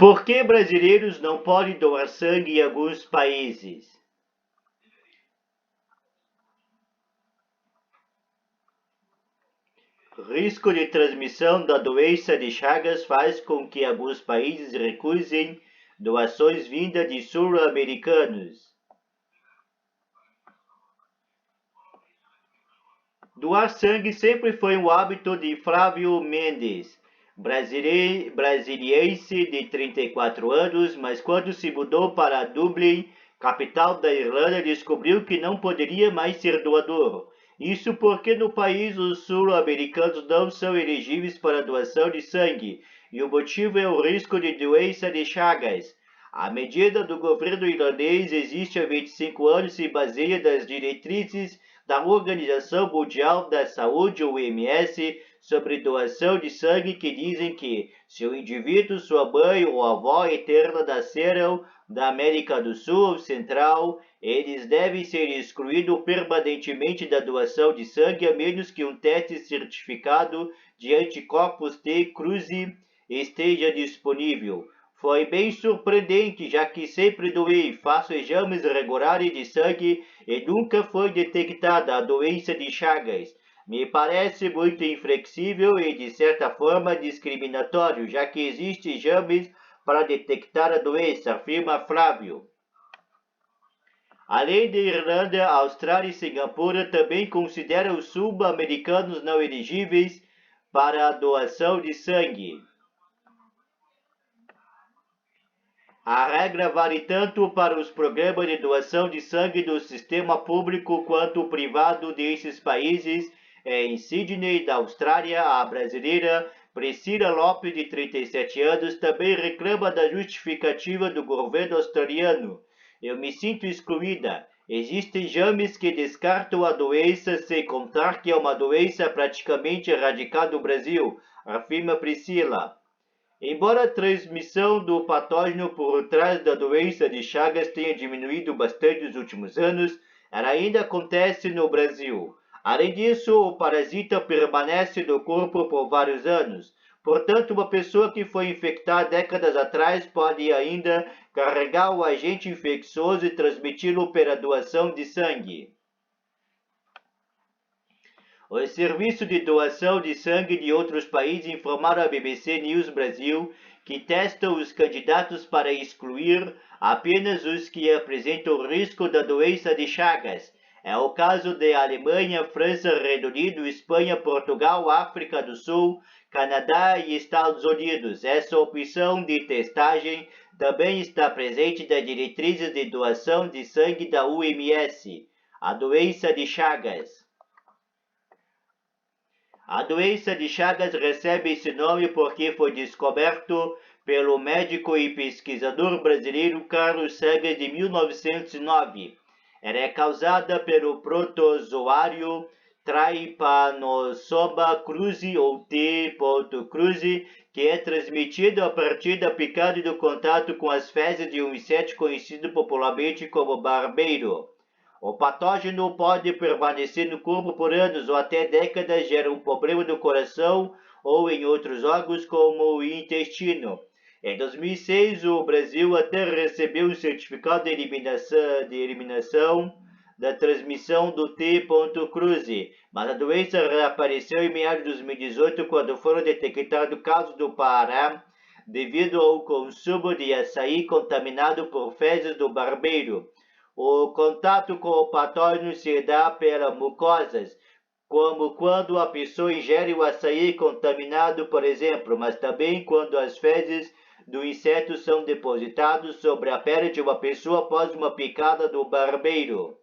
Por que brasileiros não podem doar sangue em alguns países? Risco de transmissão da doença de Chagas faz com que alguns países recusem doações vindas de sul-americanos. Doar sangue sempre foi um hábito de Flávio Mendes, brasiliense de 34 anos, mas quando se mudou para Dublin, capital da Irlanda, descobriu que não poderia mais ser doador. Isso porque no país os sul-americanos não são elegíveis para doação de sangue, e o motivo é o risco de doença de Chagas. A medida do governo irlandês existe há 25 anos e se baseia nas diretrizes da Organização Mundial da Saúde, OMS, sobre doação de sangue, que dizem que se o indivíduo, sua mãe ou avó eterna nasceram da América do Sul ou Central, eles devem ser excluídos permanentemente da doação de sangue, a menos que um teste certificado de anticorpos T-Cruzi esteja disponível. Foi bem surpreendente, já que sempre doei, faço exames regulares de sangue e nunca foi detectada a doença de Chagas. Me parece muito inflexível e, de certa forma, discriminatório, já que existem exames para detectar a doença, afirma Flávio. Além de Irlanda, Austrália e Singapura também consideram os sul-americanos não elegíveis para a doação de sangue. A regra vale tanto para os programas de doação de sangue do sistema público quanto o privado desses países. Em Sydney, da Austrália, a brasileira Priscila Lopes, de 37 anos, também reclama da justificativa do governo australiano. Eu me sinto excluída. Existem exames que descartam a doença, sem contar que é uma doença praticamente erradicada no Brasil, afirma Priscila. Embora a transmissão do patógeno por trás da doença de Chagas tenha diminuído bastante nos últimos anos, ela ainda acontece no Brasil. Além disso, o parasita permanece no corpo por vários anos. Portanto, uma pessoa que foi infectada décadas atrás pode ainda carregar o agente infeccioso e transmiti-lo pela doação de sangue. Os serviços de doação de sangue de outros países informaram à BBC News Brasil que testam os candidatos para excluir apenas os que apresentam risco da doença de Chagas. É o caso de Alemanha, França, Reino Unido, Espanha, Portugal, África do Sul, Canadá e Estados Unidos. Essa opção de testagem também está presente nas diretrizes de doação de sangue da OMS. A doença de Chagas. A doença de Chagas recebe esse nome porque foi descoberto pelo médico e pesquisador brasileiro Carlos Chagas em 1909. Ela é causada pelo protozoário Trypanosoma cruzi ou T. cruzi, que é transmitido a partir da picada e do contato com as fezes de um inseto conhecido popularmente como barbeiro. O patógeno pode permanecer no corpo por anos ou até décadas, gera um problema no coração ou em outros órgãos como o intestino. Em 2006, o Brasil até recebeu um certificado de eliminação da transmissão do T. cruzi, mas a doença reapareceu em meados de 2018 quando foram detectados casos do Pará devido ao consumo de açaí contaminado por fezes do barbeiro. O contato com o patógeno se dá pelas mucosas, como quando a pessoa ingere o açaí contaminado, por exemplo, mas também quando as fezes do inseto são depositadas sobre a pele de uma pessoa após uma picada do barbeiro.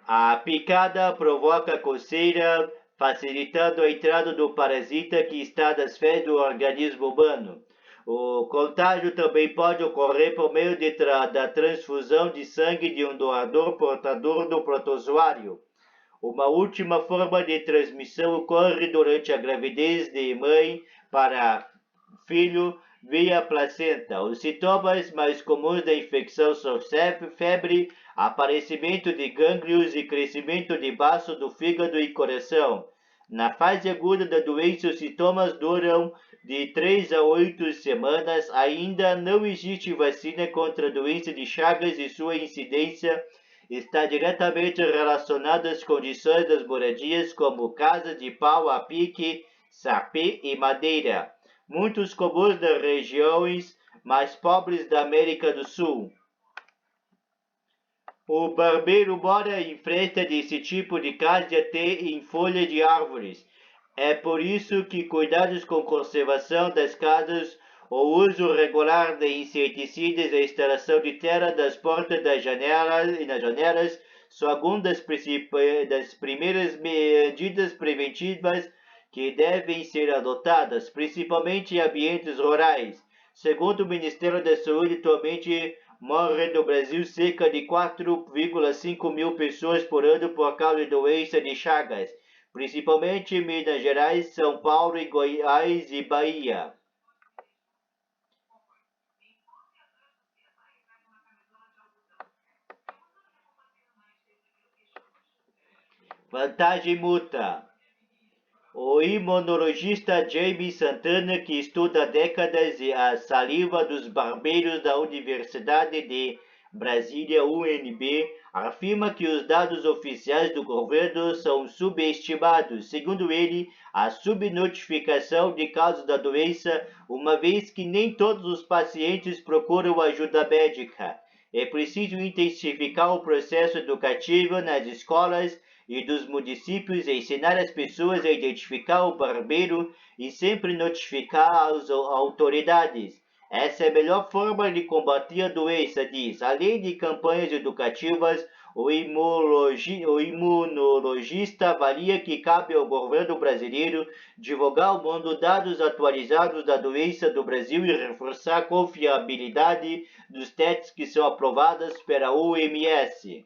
A picada provoca coceira, facilitando a entrada do parasita que está nas fezes do organismo humano. O contágio também pode ocorrer por meio da transfusão de sangue de um doador portador do protozoário. Uma última forma de transmissão ocorre durante a gravidez de mãe para filho via placenta. Os sintomas mais comuns da infecção são febre, aparecimento de gânglios e crescimento de baço do fígado e coração. Na fase aguda da doença, os sintomas duram de 3 a 8 semanas. Ainda não existe vacina contra a doença de Chagas e sua incidência está diretamente relacionada às condições das moradias, como casa de pau a pique, sapê e madeira, muitos comuns das regiões mais pobres da América do Sul. O barbeiro mora em frente desse tipo de casa até em folha de árvores. É por isso que cuidados com conservação das casas, o uso regular de inseticidas e a instalação de terra das portas das janelas e nas janelas são algumas das primeiras medidas preventivas que devem ser adotadas, principalmente em ambientes rurais. Segundo o Ministério da Saúde, atualmente morrem no Brasil cerca de 4,5 mil pessoas por ano por causa de doença de Chagas, principalmente em Minas Gerais, São Paulo, Goiás e Bahia. Vantagem mútua. O imunologista James Santana, que estuda há décadas a saliva dos barbeiros da Universidade de Brasília, UNB, afirma que os dados oficiais do governo são subestimados. Segundo ele, a subnotificação de casos da doença, uma vez que nem todos os pacientes procuram ajuda médica. É preciso intensificar o processo educativo nas escolas e dos municípios e ensinar as pessoas a identificar o barbeiro e sempre notificar as autoridades. Essa é a melhor forma de combater a doença, diz. Além de campanhas educativas, o imunologista avalia que cabe ao governo brasileiro divulgar ao mundo dados atualizados da doença do Brasil e reforçar a confiabilidade dos testes que são aprovados pela OMS.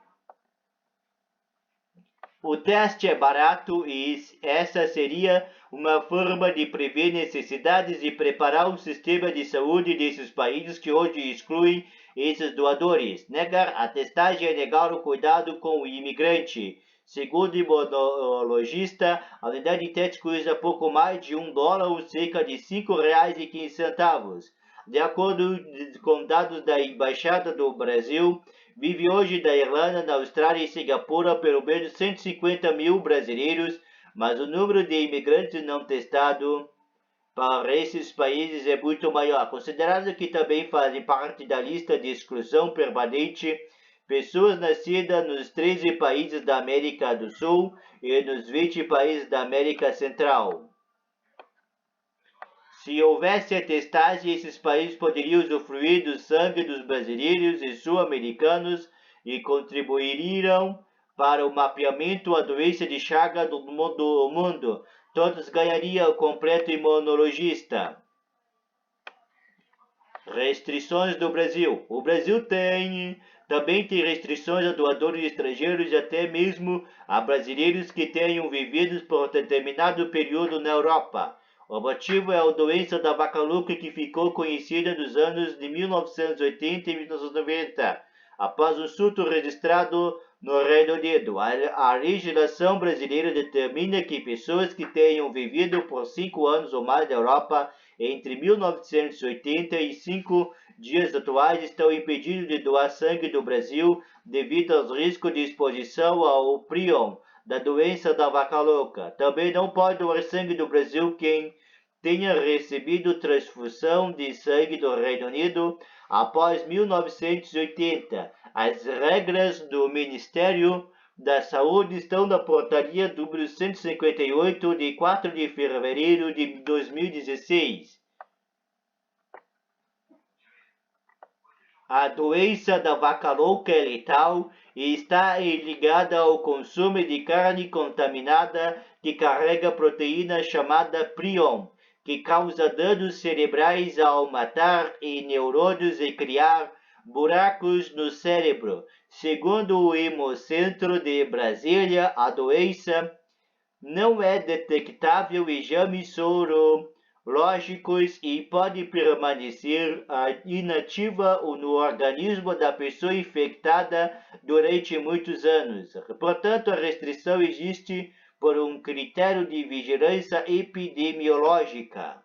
O teste é barato e essa seria uma forma de prever necessidades e preparar o sistema de saúde desses países que hoje excluem esses doadores. Negar a testagem é negar o cuidado com o imigrante. Segundo o imunologista, a unidade de teste custa pouco mais de $1 ou cerca de R$ 5,15. De acordo com dados da Embaixada do Brasil, vive hoje da Irlanda, na Austrália e Singapura pelo menos 150 mil brasileiros, mas o número de imigrantes não testados para esses países é muito maior, considerando que também fazem parte da lista de exclusão permanente pessoas nascidas nos 13 países da América do Sul e nos 20 países da América Central. Se houvesse a testagem, esses países poderiam usufruir do sangue dos brasileiros e sul-americanos e contribuiriam para o mapeamento da doença de Chagas do mundo. Todos ganhariam o completo imunologista. Restrições do Brasil. O Brasil também tem restrições a doadores estrangeiros e até mesmo a brasileiros que tenham vivido por determinado período na Europa. O motivo é a doença da vaca louca que ficou conhecida nos anos de 1980 e 1990, após um surto registrado no Reino Unido. A legislação brasileira determina que pessoas que tenham vivido por 5 anos ou mais na Europa entre 1980 e 5 dias atuais estão impedidos de doar sangue do Brasil devido aos riscos de exposição ao prion da doença da vaca louca. Também não pode doar sangue do Brasil quem tenha recebido transfusão de sangue do Reino Unido após 1980. As regras do Ministério da Saúde estão na portaria número 158, de 4 de fevereiro de 2016. A doença da vaca louca é letal e está ligada ao consumo de carne contaminada que carrega proteína chamada prion, que causa danos cerebrais ao matar neurônios e criar buracos no cérebro. Segundo o Hemocentro de Brasília, a doença não é detectável em exames sorológicos e pode permanecer inativa no organismo da pessoa infectada durante muitos anos. Portanto, a restrição existe por um critério de vigilância epidemiológica.